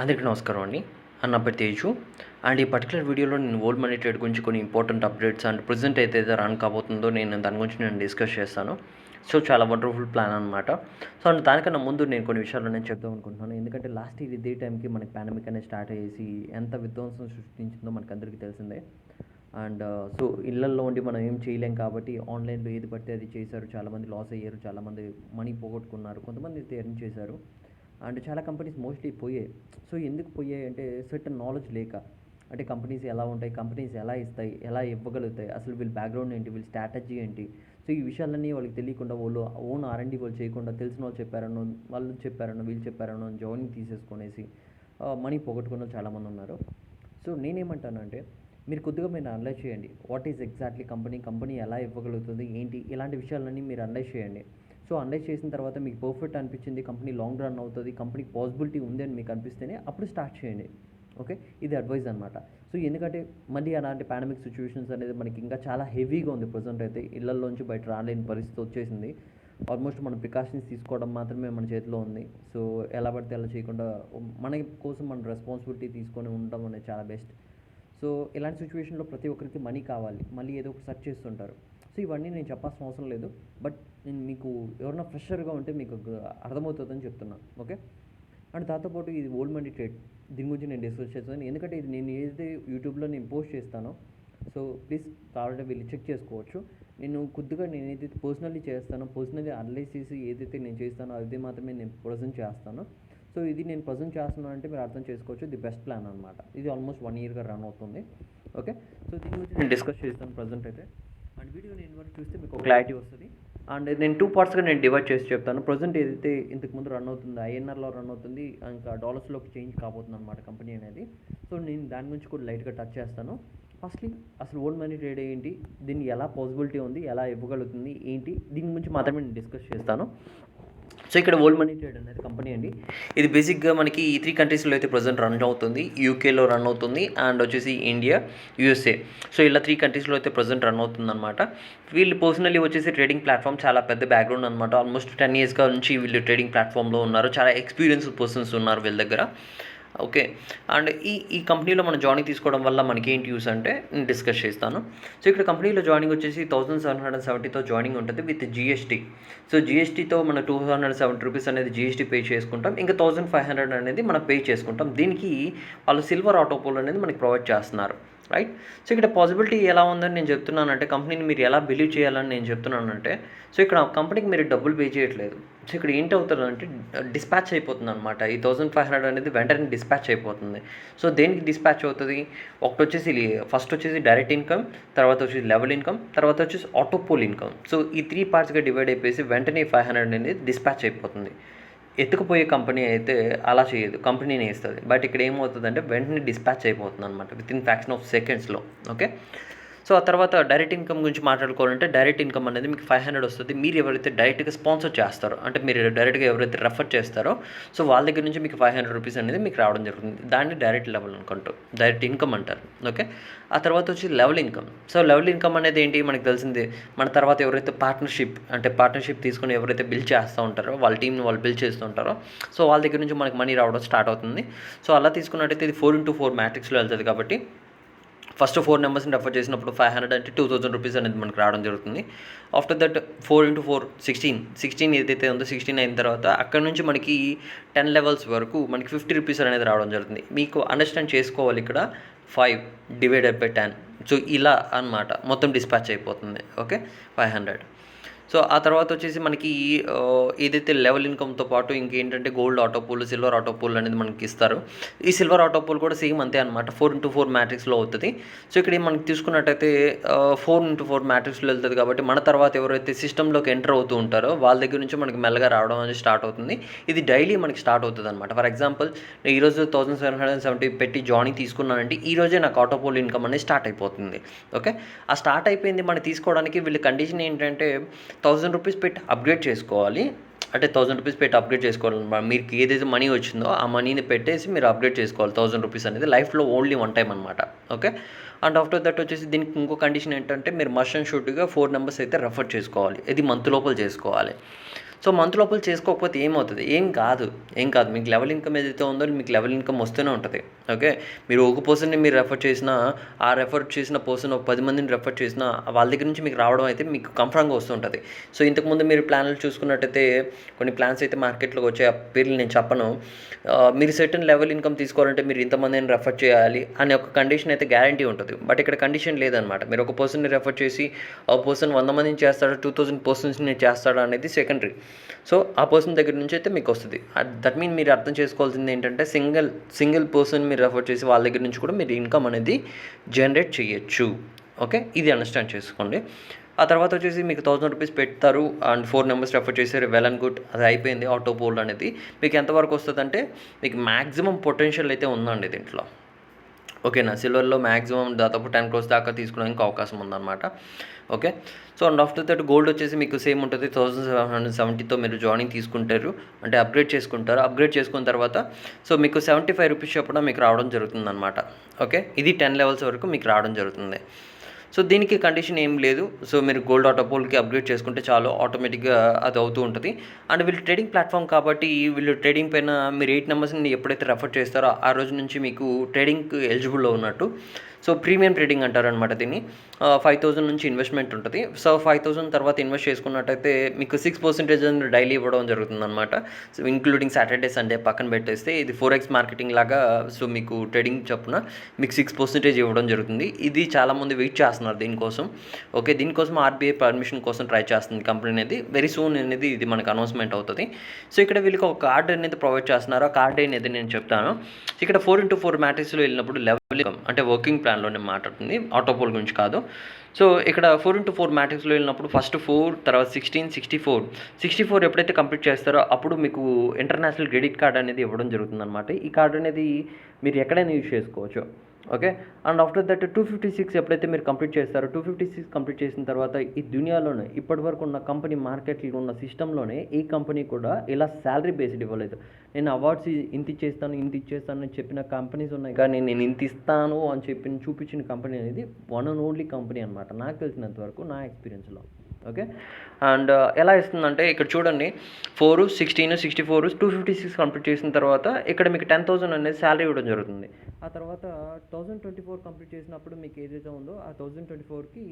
అందరికీ నమస్కారం అండి. నా పేరు తేజు. అండ్ ఈ పర్టిక్యులర్ వీడియోలో నేను ఓల్డ్ మనీ ట్రేడ్ గురించి కొన్ని ఇంపార్టెంట్ అప్డేట్స్ అండ్ ప్రెజెంట్ అయితే రన్ కాబోతుందో దాని గురించి నేను డిస్కస్ చేస్తాను. సో చాలా వండర్ఫుల్ ప్లాన్ అనమాట. సో అండ్ దానికన్నా ముందు నేను కొన్ని విషయాలు నేను చెప్దాం అనుకుంటున్నాను. ఎందుకంటే లాస్ట్ ఇదే టైంకి మనకి పాండమిక్ అనేది స్టార్ట్ అయ్యేసి ఎంత విధ్వంసం సృష్టించిందో మనకు అందరికీ తెలిసిందే. అండ్ సో ఇళ్లల్లో ఉండి మనం ఏం చేయలేం కాబట్టి ఆన్లైన్లో ఏది పడితే అది చేశారు. చాలామంది లాస్ అయ్యారు, చాలామంది మనీ పోగొట్టుకున్నారు, కొంతమంది అయితే ఎర్న్ చేశారు. అండ్ చాలా కంపెనీస్ మోస్ట్లీ పోయాయి. సో ఎందుకు పోయాయి అంటే సర్టన్ నాలెడ్జ్ లేక. అంటే కంపెనీస్ ఎలా ఉంటాయి, కంపెనీస్ ఎలా ఇస్తాయి, ఎలా ఇవ్వగలుగుతాయి, అసలు వీళ్ళ బ్యాక్గ్రౌండ్ ఏంటి, వీళ్ళ స్ట్రాటజీ ఏంటి. సో ఈ విషయాలన్నీ వాళ్ళకి తెలియకుండా వాళ్ళు ఓన్ ఆర్ఎండి వాళ్ళు చేయకుండా తెలిసిన వాళ్ళు చెప్పారనో, వీళ్ళు చెప్పారనో జాయినింగ్ తీసేసుకొనేసి మనీ పోగొట్టుకున్న చాలామంది ఉన్నారు. సో నేనేమంటానంటే మీరు కొద్దిగా మీరు అనలైజ్ చేయండి. వాట్ ఈజ్ ఎగ్జాక్ట్లీ కంపెనీ ఎలా ఇవ్వగలుగుతుంది ఏంటి, ఇలాంటి విషయాలన్నీ మీరు అనలైజ్ చేయండి. సో అనలైజ్ చేసిన తర్వాత మీకు పర్ఫెక్ట్ అనిపించింది, కంపెనీ లాంగ్ రన్ అవుతుంది, కంపెనీకి పాసిబిలిటీ ఉంది అని మీకు అనిపిస్తేనే అప్పుడు స్టార్ట్ చేయండి. ఓకే, ఇది అడ్వైజ్ అనమాట. సో ఎందుకంటే మళ్ళీ అలాంటి పాండమిక్ సిచ్యువేషన్స్ అనేది మనకి ఇంకా చాలా హెవీగా ఉంది. ప్రజెంట్ అయితే ఇళ్లలోంచి బయట రాలేని పరిస్థితి వచ్చేసింది. ఆల్మోస్ట్ మనం ప్రికాషన్స్ తీసుకోవడం మాత్రమే మన చేతిలో ఉంది. సో ఎలా పడితే అలా చేయకుండా మన కోసం మన రెస్పాన్సిబిలిటీ తీసుకొని ఉండడం అనేది చాలా బెస్ట్. సో ఇలాంటి సిచ్యువేషన్లో ప్రతి ఒక్కరికి మనీ కావాలి, మళ్ళీ ఏదో ఒకటి సెర్చ్ చేస్తుంటారు. సో ఇవన్నీ నేను చెప్పాల్సిన అవసరం లేదు, బట్ నేను మీకు ఎవరైనా ఫ్రెషర్గా ఉంటే మీకు అర్థమవుతుందని చెప్తున్నా. ఓకే, అండ్ దాంతోపాటు ఇది ఓల్డ్ మనీ ట్రేడ్, దీని గురించి నేను డిస్కస్ చేస్తాను. ఎందుకంటే ఇది నేను ఏదైతే యూట్యూబ్లో నేను పోస్ట్ చేస్తానో, సో ప్లీజ్ కావాలంటే వీళ్ళు చెక్ చేసుకోవచ్చు. నేను ఏదైతే పర్సనల్లీ చేస్తానో, పర్సనల్లీ అనలైజ్ చేసి ఏదైతే నేను చేస్తానో అది మాత్రమే నేను ప్రజెంట్ చేస్తాను. సో ఇది నేను ప్రజెంట్ చేస్తున్నాను అంటే మీరు అర్థం చేసుకోవచ్చు, ది బెస్ట్ ప్లాన్ అనమాట. ఇది ఆల్మోస్ట్ 1 ఇయర్గా రన్ అవుతుంది. ఓకే, సో దీని గురించి నేను డిస్కస్ చేస్తాను ప్రజెంట్ అయితే. అండ్ వీడియో నేను వరకు చూస్తే మీకు క్లారిటీ వస్తుంది. అండ్ నేను 2 పార్ట్స్గా నేను డివైడ్ చేసి చెప్తాను. ప్రజెంట్ ఏదైతే ఇంతకుముందు రన్ అవుతుంది ఐఎన్ఆర్లో రన్ అవుతుంది, ఇంకా డాలర్స్లోకి చేంజ్ కాబోతుంది అనమాట కంపెనీ అనేది. సో నేను దాని గురించి కూడా లైట్గా టచ్ చేస్తాను. ఫస్ట్లీ అసలు ఓల్డ్ మనీ ట్రేడ్ ఏంటి, దీన్ని ఎలా పాసిబిలిటీ ఉంది, ఎలా ఇవ్వగలుగుతుంది ఏంటి, దీని గురించి మాత్రమే నేను డిస్కస్ చేస్తాను. సో ఇక్కడ ఓల్డ్ మనీ ట్రేడ్ అనేది కంపెనీ అండి. ఇది బేసిక్గా మనకి ఈ 3 కంట్రీస్లో అయితే ప్రజెంట్ రన్ అవుతుంది. యూకేలో రన్ అవుతుంది, అండ్ వచ్చేసి ఇండియా, యూఎస్ఏ. సో ఇలా 3 కంట్రీస్లో అయితే ప్రజెంట్ రన్ అవుతుంది అనమాట. వీళ్ళు పర్సనల్లీ వచ్చేసి ట్రేడింగ్ ప్లాట్ఫామ్ చాలా పెద్ద బ్యాక్గ్రౌండ్ అనమాట. ఆల్మోస్ట్ 10 ఇయర్స్గా నుంచి వీళ్ళు ట్రేడింగ్ ప్లాట్ఫామ్లో ఉన్నారు. చాలా ఎక్స్పీరియన్స్డ్ పర్సన్స్ ఉన్నారు వీళ్ళ దగ్గర. ఓకే, అండ్ ఈ కంపెనీలో మనం జాయినింగ్ తీసుకోవడం వల్ల మనకి ఏంటి యూస్ అంటే నేను డిస్కస్ చేస్తాను. సో ఇక్కడ కంపెనీలో జాయినింగ్ వచ్చేసి 1770తో జాయినింగ్ ఉంటుంది విత్ జిఎస్టీ. సో జిఎస్టీతో మన 270 రూపీస్ అనేది జిఎస్టీ పే చేసుకుంటాం, ఇంకా 1500 అనేది మనం పే చేసుకుంటాం. దీనికి వాళ్ళు సిల్వర్ ఆటోపోల్ అనేది మనకి ప్రొవైడ్ చేస్తున్నారు, రైట్. సో ఇక్కడ పాసిబిలిటీ ఎలా ఉందని నేను చెప్తున్నానంటే, కంపెనీని మీరు ఎలా బిలీవ్ చేయాలని నేను చెప్తున్నానంటే, సో ఇక్కడ కంపెనీకి మీరు డబ్బులు పే చేయట్లేదు. సో ఇక్కడ ఏంటవుతుందంటే డిస్పాచ్ అయిపోతుంది అనమాట. ఈ 1500 అనేది వెంటనే డిస్పాచ్ అయిపోతుంది. సో దేనికి డిస్పాచ్ అవుతుంది, ఫస్ట్ వచ్చేసి డైరెక్ట్ ఇన్కమ్, తర్వాత వచ్చేసి లెవెల్ ఇన్కమ్, తర్వాత వచ్చేసి ఆటోపోల్ ఇన్కమ్. సో ఈ 3 పార్ట్స్గా డివైడ్ అయిపోయి వెంటనే 500 అనేది డిస్పాచ్ అయిపోతుంది. ఎత్తుకుపోయే కంపెనీ అయితే అలా చేయదు, కంపెనీనే ఇస్తుంది. బట్ ఇక్కడ ఏమవుతుందంటే వెంటనే డిస్పాచ్ అయిపోతుంది అనమాట వితిన్ ఫ్రాక్షన్ ఆఫ్ సెకండ్స్లో. ఓకే, సో ఆ తర్వాత డైరెక్ట్ ఇన్కమ్ గురించి మాట్లాడుకోవాలంటే, డైరెక్ట్ ఇన్కమ్ అనేది మీకు 500 వస్తుంది. మీరు ఎవరైతే డైరెక్ట్గా స్పాన్సర్ చేస్తారో, అంటే మీరు డైరెక్ట్గా ఎవరైతే రెఫర్ చేస్తారో, సో వాళ్ళ దగ్గర నుంచి మీకు 500 రూపీస్ అనేది మీకు రావడం జరుగుతుంది. దాన్ని డైరెక్ట్ లెవెల్ అనుకుంటారు, డైరెక్ట్ ఇన్కమ్ అంటారు. ఓకే, ఆ తర్వాత వచ్చి level income. So level income అనేది ఏంటి మనకు తెలిసిందే. మన తర్వాత ఎవరైతే పార్ట్నర్షిప్ తీసుకుని ఎవరైతే బిల్ చేస్తూ ఉంటారో, వాళ్ళ టీంని వాళ్ళు బిల్ చేస్తూ ఉంటారో, సో వాళ్ళ దగ్గర నుంచి మనకి మనీ రావడం స్టార్ట్ అవుతుంది. సో అలా తీసుకున్నట్టయితే ఇది 4x4 మ్యాట్రిక్స్లో వెళ్తుంది. కాబట్టి ఫస్ట్ 4 నెంబర్స్ని రెఫర్ చేసినప్పుడు 500 అంటే 2000 రూపీస్ అనేది మనకు రావడం జరుగుతుంది. ఆఫ్టర్ దట్ 4x4 16 ఏదైతే ఉందో 16 అయిన తర్వాత అక్కడ నుంచి మనకి 10 లెవెల్స్ వరకు మనకి 50 రూపీస్ అనేది రావడం జరుగుతుంది. మీకు అండర్స్టాండ్ చేసుకోవాలి ఇక్కడ 5 డివైడెడ్ బై 10. సో ఇలా అన్నమాట మొత్తం డిస్పాచ్ అయిపోతుంది. ఓకే, 500. సో ఆ తర్వాత వచ్చేసి మనకి ఏదైతే లెవెల్ ఇన్కమ్తో పాటు ఇంకేంటంటే గోల్డ్ ఆటోపూల్, సిల్వర్ ఆటోపూల్ అనేది మనకి ఇస్తారు. ఈ సిల్వర్ ఆటోపూల్ కూడా సేమ్ అంతే అనమాట, 4x4 మ్యాట్రిక్స్లో అవుతుంది. సో ఇక్కడ మనకి తీసుకున్నట్టయితే 4x4 మ్యాట్రిక్స్లో వెళ్తుంది. కాబట్టి మన తర్వాత ఎవరైతే సిస్టంలోకి ఎంటర్ అవుతూ ఉంటారో వాళ్ళ దగ్గర నుంచి మనకి మెల్లగా రావడం అనేది స్టార్ట్ అవుతుంది. ఇది డైలీ మనకి స్టార్ట్ అవుతుంది అనమాట. ఫర్ ఎగ్జాంపుల్ నేను ఈరోజు 1770 పెట్టి జాయినింగ్ తీసుకున్నానంటే ఈరోజే నాకు ఆటోపూల్ ఇన్కమ్ అనేది స్టార్ట్ అయిపోతుంది. ఓకే, ఆ స్టార్ట్ అయిపోయింది మనం తీసుకోవడానికి వీళ్ళ కండిషన్ ఏంటంటే 1000 రూపీస్ పెట్టి అప్గ్రేడ్ చేసుకోవాలి. అంటే 1000 రూపీస్ పెట్టి అప్గ్రేడ్ చేసుకోవాలి. మీకు ఏదైతే మనీ వచ్చిందో ఆ మనీని పెట్టేసి మీరు అప్గ్రేడ్ చేసుకోవాలి. 1000 రూపీస్ అనేది లైఫ్లో ఓన్లీ 1 టైం అనమాట. ఓకే, అండ్ ఆఫ్టర్ దట్ వచ్చేసి దీనికి ఇంకో కండిషన్ ఏంటంటే మీరు మస్ట్ అండ్ షుడ్గా 4 నెంబర్స్ అయితే రెఫర్ చేసుకోవాలి. ఇది మంత్ లోపల చేసుకోవాలి. సో మంత్ లోపల చేసుకోకపోతే ఏమవుతుంది? ఏం కాదు. మీకు లెవెల్ ఇన్కమ్ ఏదైతే ఉందో మీకు లెవెల్ ఇన్కమ్ వస్తూనే ఉంటుంది. ఓకే. మీరు ఒక పర్సన్‌ని మీరు రెఫర్ చేసినా, ఆ రెఫర్ చేసిన పర్సన్ ఒక 10 మందిని రెఫర్ చేసినా వాళ్ళ దగ్గర నుంచి మీకు రావడం అయితే మీకు కన్ఫర్మ్‌గా వస్తుంటది. సో ఇంతకుముందు మీరు ప్లాన్లు చూసుకున్నట్టయితే కొన్ని ప్లాన్స్ అయితే మార్కెట్‌లోకి వచ్చాయి. ఆ పేర్లు నేను చెప్పను. మీరు సర్టెన్ లెవెల్ ఇన్కమ్ తీసుకోవాలంటే మీరు ఇంతమందిని రెఫర్ చేయాలి అనే ఒక కండిషన్ అయితే గ్యారంటీ ఉంటుంది. బట్ ఇక్కడ కండిషన్ లేదనమాట. మీరు ఒక పర్సన్‌ని రెఫర్ చేసి ఆ పర్సన్ 100 మందిని చేస్తాడా, 2000 పర్సన్స్‌ని చేస్తాడా అనేది సెకండరీ. సో ఆ పర్సన్ దగ్గర నుంచి అయితే మీకు వస్తుంది. దట్ మీన్ మీరు అర్థం చేసుకోవాల్సింది ఏంటంటే సింగిల్ పర్సన్ మీరు రెఫర్ చేసి వాళ్ళ దగ్గర నుంచి కూడా మీరు ఇన్కమ్ అనేది జనరేట్ చేయొచ్చు. ఓకే. ఇది అండర్స్టాండ్ చేసుకోండి. ఆ తర్వాత వచ్చేసి మీకు 1000 రూపీస్ పెడతారు అండ్ 4 మెంబర్స్ రెఫర్ చేశారు, వెల్ అండ్ గుడ్. అది అయిపోయింది. ఆటో పోల్ అనేది మీకు ఎంతవరకు వస్తుందంటే మీకు మ్యాక్సిమం పొటెన్షియల్ అయితే ఉందండి దీంట్లో. ఓకేనా. సిల్వర్లో మ్యాక్సిమం దాదాపు 10 crores దాకా తీసుకోవడానికి అవకాశం ఉందన్నమాట. Okay. So and after that gold వచ్చేసి మీకు సేమ్ ఉంటుంది. 1770తో మీరు జాయినింగ్ తీసుకుంటారు, అంటే అప్గ్రేడ్ చేసుకుంటారు. అప్గ్రేడ్ చేసుకున్న తర్వాత సో మీకు 75 రూపీస్ చొప్పున మీకు రావడం జరుగుతుందన్నమాట. ఓకే. ఇది 10 లెవెల్స్ వరకు మీకు రావడం జరుగుతుంది. సో దీనికి కండిషన్ ఏం లేదు. సో మీరు గోల్డ్ ఆటోపోల్కి అప్గ్రేడ్ చేసుకుంటే చాలు, ఆటోమేటిక్గా అది అవుతూ ఉంటుంది. అండ్ వీళ్ళు ట్రేడింగ్ ప్లాట్ఫామ్ కాబట్టి వీళ్ళు ట్రేడింగ్ పైన మీరు 8 మెంబర్స్ని ఎప్పుడైతే రెఫర్ చేస్తారో ఆ రోజు నుంచి మీకు ట్రేడింగ్కి ఎలిజిబుల్లో ఉన్నట్టు. సో ప్రీమియం ట్రేడింగ్ అంటారనమాట దీన్ని. 5000 నుంచి ఇన్వెస్ట్మెంట్ ఉంటుంది. సో 5000 తర్వాత ఇన్వెస్ట్ చేసుకున్నట్టయితే మీకు 6% డైలీ ఇవ్వడం జరుగుతుందన్నమాట. సో ఇంక్లూడింగ్ సాటర్డే సండే పక్కన పెట్టేస్తే ఇది 4x మార్కెటింగ్ లాగా. సో మీకు ట్రేడింగ్ చొప్పున మీకు 6% ఇవ్వడం జరుగుతుంది. ఇది చాలామంది వెయిట్ చేస్తున్నారు దీనికోసం. ఓకే. దీనికోసం ఆర్బీఐ పర్మిషన్ కోసం ట్రై చేస్తుంది కంపెనీ అనేది. వెరీ సూన్ అనేది ఇది మనకు అనౌన్స్మెంట్ అవుతుంది. సో ఇక్కడ వీళ్ళకి ఒక కార్డ్ అనేది ప్రొవైడ్ చేస్తున్నారు. ఆ కార్డ్ అనేది నేను చెప్తాను. ఇక్కడ 4x4 మ్యాట్రిక్స్లో వెళ్ళినప్పుడు లెవెల్ ఇన్కమ్ అంటే వర్కింగ్ ప్లాన్లోనే మాట్లాడుతుంది, ఆటోపోల్ గురించి కాదు. సో ఇక్కడ 4x4 మ్యాట్రిక్స్లో వెళ్ళినప్పుడు ఫస్ట్ 4, తర్వాత 16, 64 ఎప్పుడైతే కంప్లీట్ చేస్తారో అప్పుడు మీకు ఇంటర్నేషనల్ క్రెడిట్ కార్డ్ అనేది ఇవ్వడం జరుగుతుందన్నమాట. ఈ కార్డ్ అనేది మీరు ఎక్కడైనా యూజ్ చేసుకోవచ్చు. ఓకే. అండ్ ఆఫ్టర్ దట్ 256 ఎప్పుడైతే మీరు కంప్లీట్ చేస్తారో 256 కంప్లీట్ చేసిన తర్వాత ఈ దునియాలోనే ఇప్పటివరకు ఉన్న కంపెనీ మార్కెట్లో ఉన్న సిస్టంలోనే ఈ కంపెనీ కూడా ఇలా శాలరీ బేస్డ్ ఇవ్వలేదు. నేను అవార్డ్స్ ఇంత ఇచ్చేస్తాను అని చెప్పిన కంపెనీస్ ఉన్నాయి, కానీ నేను ఇంత ఇస్తాను అని చెప్పి చూపించిన కంపెనీ అనేది వన్ అండ్ ఓన్లీ కంపెనీ అనమాట నాకు తెలిసినంత వరకు, నా ఎక్స్పీరియన్స్లో. ఓకే. అండ్ ఎలా ఇస్తుందంటే ఇక్కడ చూడండి, 4, 16, 64, 256 కంప్లీట్ చేసిన తర్వాత ఇక్కడ మీకు 10,000 అనేది శాలరీ ఇవ్వడం జరుగుతుంది. ఆ తర్వాత 1024 కంప్లీట్ చేసినప్పుడు మీకు ఏదైతే ఉందో ఆ 1024కి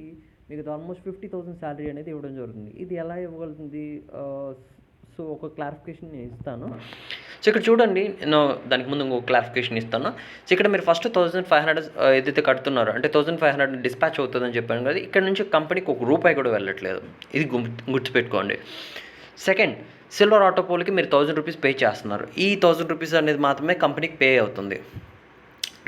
మీకు ఆల్మోస్ట్ 50,000 శాలరీ అనేది ఇవ్వడం జరుగుతుంది. ఇది ఎలా ఇవ్వగలుగుతుంది? సో ఒక క్లారిఫికేషన్ నేను ఇస్తాను. సో ఇక్కడ చూడండి, నేను దానికి ముందు ఇంకొక క్లారిఫికేషన్ ఇస్తాను. సో ఇక్కడ మీరు ఫస్ట్ 1500 ఏదైతే కడుతున్నారో అంటే 1500 డిస్పాచ్ అవుతుందని చెప్పాను కదా, ఇక్కడ నుంచి కంపెనీకి ఒక రూపాయి కూడా వెళ్ళట్లేదు. ఇది గుర్తుపెట్టుకోండి. సెకండ్, సిల్వర్ ఆటోపోల్కి మీరు 1000 రూపీస్ పే చేస్తున్నారు. ఈ 1000 రూపీస్ అనేది మాత్రమే కంపెనీకి పే అవుతుంది.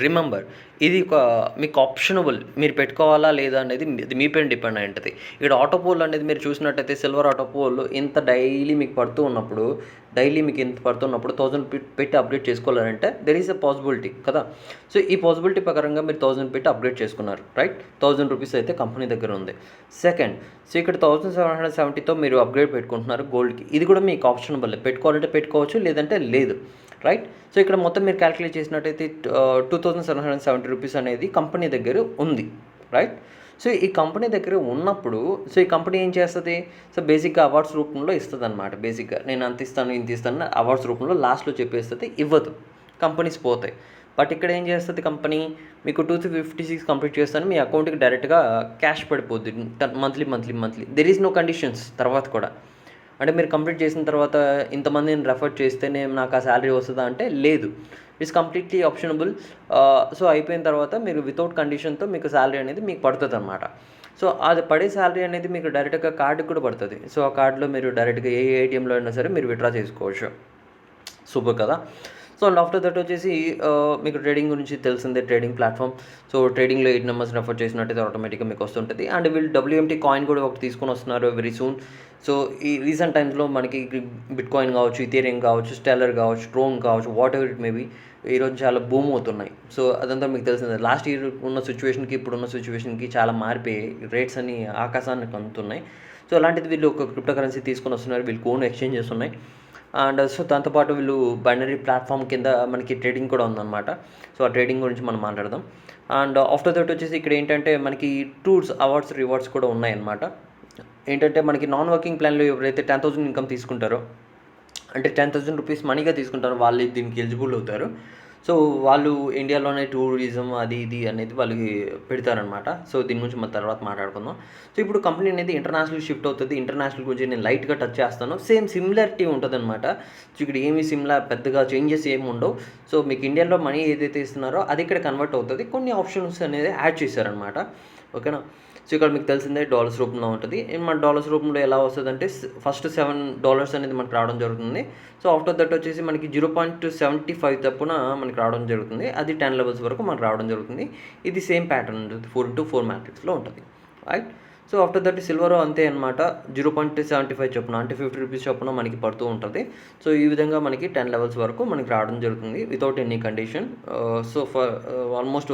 రిమెంబర్, ఇది ఒక మీకు ఆప్షనబుల్, మీరు పెట్టుకోవాలా లేదా అనేది మీ పైన డిపెండ్ అయి ఉంటుంది. ఇక్కడ ఆటోపోల్ అనేది మీరు చూసినట్టయితే సిల్వర్ ఆటోపోల్ ఇంత డైలీ మీకు పడుతున్నప్పుడు 1000 పెట్టి అప్డేట్ చేసుకోవాలంటే దెర్ ఈస్ ఎ పాసిబిలిటీ కదా. సో ఈ పాసిబిలిటీ ప్రకారంగా మీరు 1000 పెట్టి అప్డేట్ చేసుకున్నారు, రైట్. 1000 రూపీస్ అయితే కంపెనీ దగ్గర ఉంది. సెకండ్, సో ఇక్కడ 1770తో మీరు అప్గ్రేడ్ పెట్టుకుంటున్నారు గోల్డ్కి. ఇది కూడా మీకు ఆప్షనబుల్, పెట్టుకోవాలంటే పెట్టుకోవచ్చు, లేదంటే లేదు, రైట్. సో ఇక్కడ మొత్తం మీరు క్యాలిక్యులేట్ చేసినట్టయితే 2770 రూపీస్ అనేది కంపెనీ దగ్గర ఉంది, రైట్. సో ఈ కంపెనీ దగ్గర ఉన్నప్పుడు సో ఈ కంపెనీ ఏం చేస్తుంది? సో బేసిక్గా అవార్డ్స్ రూపంలో ఇస్తుంది అనమాట. బేసిక్గా నేను అంత ఇస్తాను ఇంత ఇస్తాను అవార్డ్స్ రూపంలో లాస్ట్లో చెప్పేస్తుంది, ఇవ్వదు, కంపెనీస్ పోతాయి. బట్ ఇక్కడ ఏం చేస్తుంది కంపెనీ, మీకు 256 కంప్లీట్ చేస్తాను మీ అకౌంట్కి డైరెక్ట్గా క్యాష్ పడిపోద్ది monthly. There is no conditions తర్వాత కూడా. అంటే మీరు కంప్లీట్ చేసిన తర్వాత ఇంతమందిని రెఫర్ చేస్తేనే నాకు ఆ శాలరీ వస్తుందా అంటే లేదు, ఇట్స్ కంప్లీట్లీ ఆప్షనబుల్. సో అయిపోయిన తర్వాత మీరు వితౌట్ కండిషన్తో మీకు శాలరీ అనేది మీకు పడుతుంది అనమాట. సో అది పడే శాలరీ అనేది మీకు డైరెక్ట్గా కార్డుకి కూడా పడుతుంది. సో ఆ కార్డులో మీరు డైరెక్ట్గా ఏ ఏటీఎంలో అయినా సరే మీరు విత్డ్రా చేసుకోవచ్చు. సూపర్ కదా. సో అండ్ ఆఫ్టర్ దట్ వచ్చేసి మీకు ట్రేడింగ్ గురించి తెలిసిందే, ట్రేడింగ్ ప్లాట్ఫామ్. సో ట్రేడింగ్లో 8 నెంబర్స్ రెఫర్ చేసినట్టయితే ఆటోమేటిక్గా మీకు వస్తుంటుంది. అండ్ వీళ్ళు WMT కాయిన్ కూడా ఒకటి తీసుకొని వస్తున్నారు వెరీ సూన్. సో ఈ రీసెంట్ టైమ్స్లో మనకి బిట్ కాయిన్ కావచ్చు, ఇథేరియం కావచ్చు, స్టెల్లర్ కావచ్చు, ట్రోన్ కావచ్చు, వాట్ ఎవర్ ఇట్ మేబీ, ఈరోజు చాలా బూమ్ అవుతున్నాయి. సో అదంతా మీకు తెలిసిందే. లాస్ట్ ఇయర్ ఉన్న సిచ్యువేషన్కి ఇప్పుడున్న సిచ్యువేషన్కి చాలా మారిపోయి రేట్స్ అన్ని ఆకాశానికి అందుతున్నాయి. సో అలాంటిది వీళ్ళు ఒక క్రిప్టో కరెన్సీ తీసుకొని వస్తున్నారు, వీళ్ళు కోన్ ఎక్స్చేంజెస్ ఉన్నాయి. అండ్ సో దాంతోపాటు వీళ్ళు బైనరీ ప్లాట్ఫామ్ కింద మనకి ట్రేడింగ్ కూడా ఉందన్నమాట. సో ఆ ట్రేడింగ్ గురించి మనం మాట్లాడదాం. అండ్ ఆఫ్టర్ దట్ వచ్చేసి ఇక్కడ ఏంటంటే మనకి టూర్స్, అవార్డ్స్, రివార్డ్స్ కూడా ఉన్నాయన్నమాట. ఏంటంటే మనకి నాన్ వర్కింగ్ ప్లాన్లో ఎవరైతే 10,000 ఇన్కమ్ తీసుకుంటారో, అంటే 10,000 రూపీస్ మనీగా తీసుకుంటారో వాళ్ళు దీనికి ఎలిజిబుల్ అవుతారు. సో వాళ్ళు ఇండియాలోనే టూరిజం అది ఇది అనేది వాళ్ళకి పెడతారనమాట. సో దీని గురించి మన తర్వాత మాట్లాడుకుందాం. సో ఇప్పుడు కంపెనీ అనేది ఇంటర్నేషనల్ షిఫ్ట్ అవుతుంది. ఇంటర్నేషనల్ గురించి నేను లైట్గా టచ్ చేస్తాను. సేమ్ సిమిలారిటీ ఉంటుందన్నమాట. సో ఇక్కడ ఏమీ పెద్దగా చేంజెస్ ఏమి ఉండవు. సో మీకు ఇండియాలో మనీ ఏదైతే ఇస్తున్నారో అది ఇక్కడ కన్వర్ట్ అవుతుంది. కొన్ని ఆప్షన్స్ అనేది యాడ్ చేశారనమాట. ఓకేనా. సో ఇక్కడ మీకు తెలిసిందే డాలర్స్ రూపంలో ఉంటుంది. మన డాలర్స్ రూపంలో ఎలా వస్తుందంటే ఫస్ట్ $7 అనేది మనకు రావడం జరుగుతుంది. సో ఆఫ్టర్ దట్ వచ్చేసి మనకి 0.75 తప్పున మనకి రావడం జరుగుతుంది. అది 10 లెవెల్స్ వరకు మనకు రావడం జరుగుతుంది. ఇది సేమ్ ప్యాటర్న్ ఉంటుంది, 4x4 మ్యాట్రిక్స్లో ఉంటుంది. Right. So after that silver అంతే అనమాట. 0.75 చొప్పున, అంటే 50 రూపీస్ చొప్పున మనకి పడుతూ ఉంటుంది. సో ఈ విధంగా మనకి 10 లెవెల్స్ వరకు మనకి రావడం జరుగుతుంది without any condition. So for almost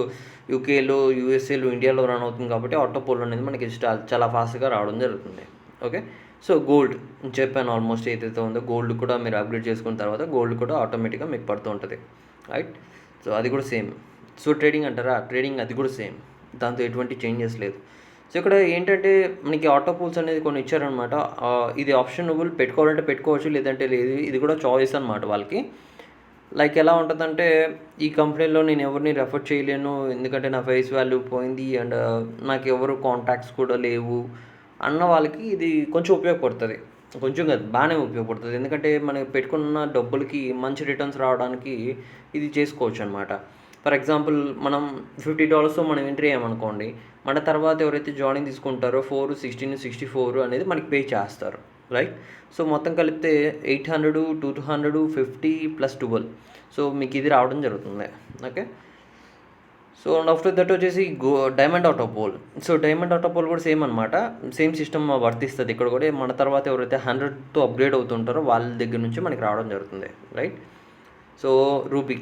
యూకేలో, యూఎస్ఏలో, ఇండియాలో రన్ అవుతుంది కాబట్టి ఆటోపోల్ అనేది మనకి చాలా ఫాస్ట్గా రావడం జరుగుతుంది. ఓకే. సో గోల్డ్ చెప్పాను ఆల్మోస్ట్ ఏదైతే ఉందో, గోల్డ్ కూడా మీరు అప్గ్రేడ్ చేసుకున్న తర్వాత గోల్డ్ కూడా ఆటోమేటిక్గా మీకు పడుతూ ఉంటుంది. రైట్. సో అది కూడా సేమ్. సో ట్రేడింగ్ అంటారా, ట్రేడింగ్ అది కూడా సేమ్, దాంతో ఎటువంటి చేంజెస్ లేదు. సో ఇక్కడ ఏంటంటే మనకి ఆటో పూల్స్ అనేది కొన్ని ఇచ్చారనమాట. ఇది ఆప్షనబుల్, పెట్టుకోవాలంటే పెట్టుకోవచ్చు, లేదంటే లేదు. ఇది కూడా చాయిస్ అనమాట వాళ్ళకి. లైక్ ఎలా ఉంటుందంటే ఈ కంపెనీలో నేను ఎవరిని రెఫర్ చేయలేను, ఎందుకంటే నా ఫేస్ వాల్యూ పోయింది అండ్ నాకు ఎవరు కాంటాక్ట్స్ కూడా లేవు అన్న వాళ్ళకి ఇది కొంచెం ఉపయోగపడుతుంది. కొంచెం కాదు, బాగానే ఉపయోగపడుతుంది. ఎందుకంటే మనకి పెట్టుకున్న డబ్బులకి మంచి రిటర్న్స్ రావడానికి ఇది చేసుకోవచ్చు అనమాట. ఫర్ ఎగ్జాంపుల్ మనం $50తో మనం ఎంట్రీ అయ్యామనుకోండి, మన తర్వాత ఎవరైతే జాయినింగ్ తీసుకుంటారో 4, 16, 64 అనేది మనకి పే చేస్తారు. రైట్. సో మొత్తం కలిపితే 800, 200, 50 + 12. సో మీకు ఇది రావడం జరుగుతుంది. Okay. So and after that వచ్చేసి diamond autopool. So diamond autopool కూడా సేమ్ అనమాట. సేమ్ సిస్టమ్ వర్తిస్తుంది ఇక్కడ కూడా. మన తర్వాత ఎవరైతే 100తో అప్గ్రేడ్ అవుతుంటారో వాళ్ళ దగ్గర నుంచి మనకి రావడం జరుగుతుంది. రైట్. సో రూబీ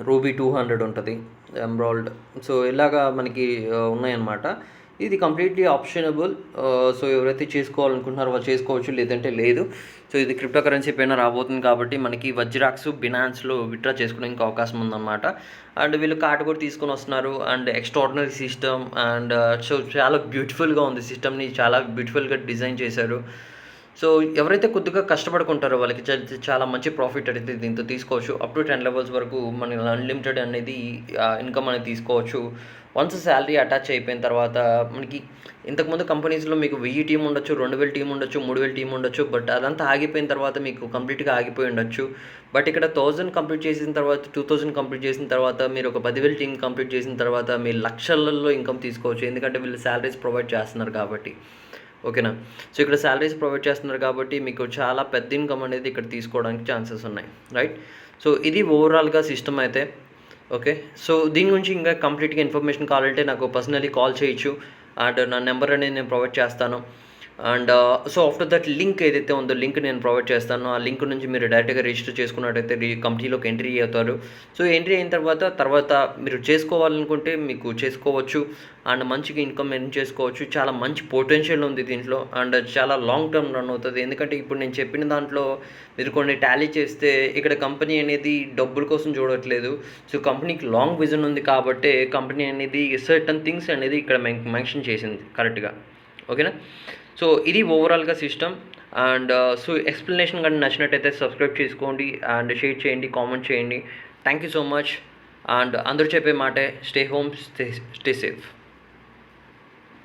200 ఉంటుంది, ఎమరాల్డ్. సో ఇలాగా మనకి ఉన్నాయన్నమాట. ఇది కంప్లీట్లీ ఆప్షనబుల్. సో ఎవరైతే చేసుకోవాలనుకుంటున్నారో వాళ్ళు చేసుకోవచ్చు, లేదంటే లేదు. సో ఇది క్రిప్టో కరెన్సీ పైన రాబోతుంది కాబట్టి మనకి వజ్రాక్స్, బినాన్స్లో విత్డ్రా చేసుకోవడానికి అవకాశం ఉందన్నమాట. అండ్ వీళ్ళు కార్డు కూడా తీసుకొని వస్తున్నారు. And extraordinary system. And so చాలా బ్యూటిఫుల్గా ఉంది సిస్టమ్ని, చాలా బ్యూటిఫుల్గా డిజైన్ చేశారు. సో ఎవరైతే కొద్దిగా కష్టపడుకుంటారో వాళ్ళకి చాలా మంచి ప్రాఫిట్ అనేది దీంతో తీసుకోవచ్చు. అప్ టు 10 లెవెల్స్ వరకు మన అన్లిమిటెడ్ అనేది ఇన్కమ్ అనేది తీసుకోవచ్చు. వన్స్ శాలరీ అటాచ్ అయిపోయిన తర్వాత మనకి ఇంతకుముందు కంపెనీస్లో మీకు 1000 టీం ఉండొచ్చు, 2000 టీం ఉండొచ్చు, 3000 టీం ఉండొచ్చు. బట్ అదంతా ఆగిపోయిన తర్వాత మీకు కంప్లీట్గా ఆగిపోయి ఉండొచ్చు. బట్ ఇక్కడ 1000 కంప్లీట్ చేసిన తర్వాత, 2000 కంప్లీట్ చేసిన తర్వాత, మీరు ఒక 10,000 టీం కంప్లీట్ చేసిన తర్వాత మీరు లక్షలలో ఇన్కమ్ తీసుకోవచ్చు. ఎందుకంటే వీళ్ళు శాలరీస్ ప్రొవైడ్ చేస్తున్నారు కాబట్టి. ఓకేనా. సో ఇక్కడ శాలరీస్ ప్రొవైడ్ చేస్తున్నారు కాబట్టి మీకు చాలా పెద్ద ఇన్కమ్ అనేది ఇక్కడ తీసుకోవడానికి ఛాన్సెస్ ఉన్నాయి. రైట్. సో ఇది ఓవరాల్గా సిస్టమ్ అయితే. ఓకే. సో దీని గురించి ఇంకా కంప్లీట్గా ఇన్ఫర్మేషన్ కావాలంటే నాకు పర్సనలీ కాల్ చేయొచ్చు. అండ్ నా నెంబర్ అనేది నేను ప్రొవైడ్ చేస్తాను. And so after that link ఏదైతే ఉందో లింక్ నేను ప్రొవైడ్ చేస్తాను. ఆ లింక్ నుంచి మీరు డైరెక్ట్గా రిజిస్టర్ చేసుకున్నట్టయితే కంపెనీలోకి ఎంట్రీ అవుతారు. సో ఎంట్రీ అయిన తర్వాత మీరు చేసుకోవాలనుకుంటే మీకు చేసుకోవచ్చు. అండ్ మంచిగా ఇన్కమ్ ఎర్న్ చేసుకోవచ్చు. చాలా మంచి పొటెన్షియల్ ఉంది దీంట్లో. అండ్ చాలా లాంగ్ టర్మ్ రన్ అవుతుంది. ఎందుకంటే ఇప్పుడు నేను చెప్పిన దాంట్లో మీరు కొన్ని టాలీ చేస్తే ఇక్కడ కంపెనీ అనేది డబ్బుల కోసం చూడట్లేదు. సో కంపెనీకి లాంగ్ విజన్ ఉంది కాబట్టి కంపెనీ అనేది సర్టన్ థింగ్స్ అనేది ఇక్కడ మెన్షన్ చేసింది కరెక్ట్గా. ఓకేనా. సో ఇది ఓవరాల్గా సిస్టమ్. అండ్ సో ఎక్స్ప్లెనేషన్ కానీ నచ్చినట్టయితే సబ్స్క్రైబ్ చేసుకోండి అండ్ షేర్ చేయండి, కామెంట్ చేయండి. Thank you so much. And అందరూ చెప్పే మాటే, స్టే హోమ్, స్టే సేఫ్.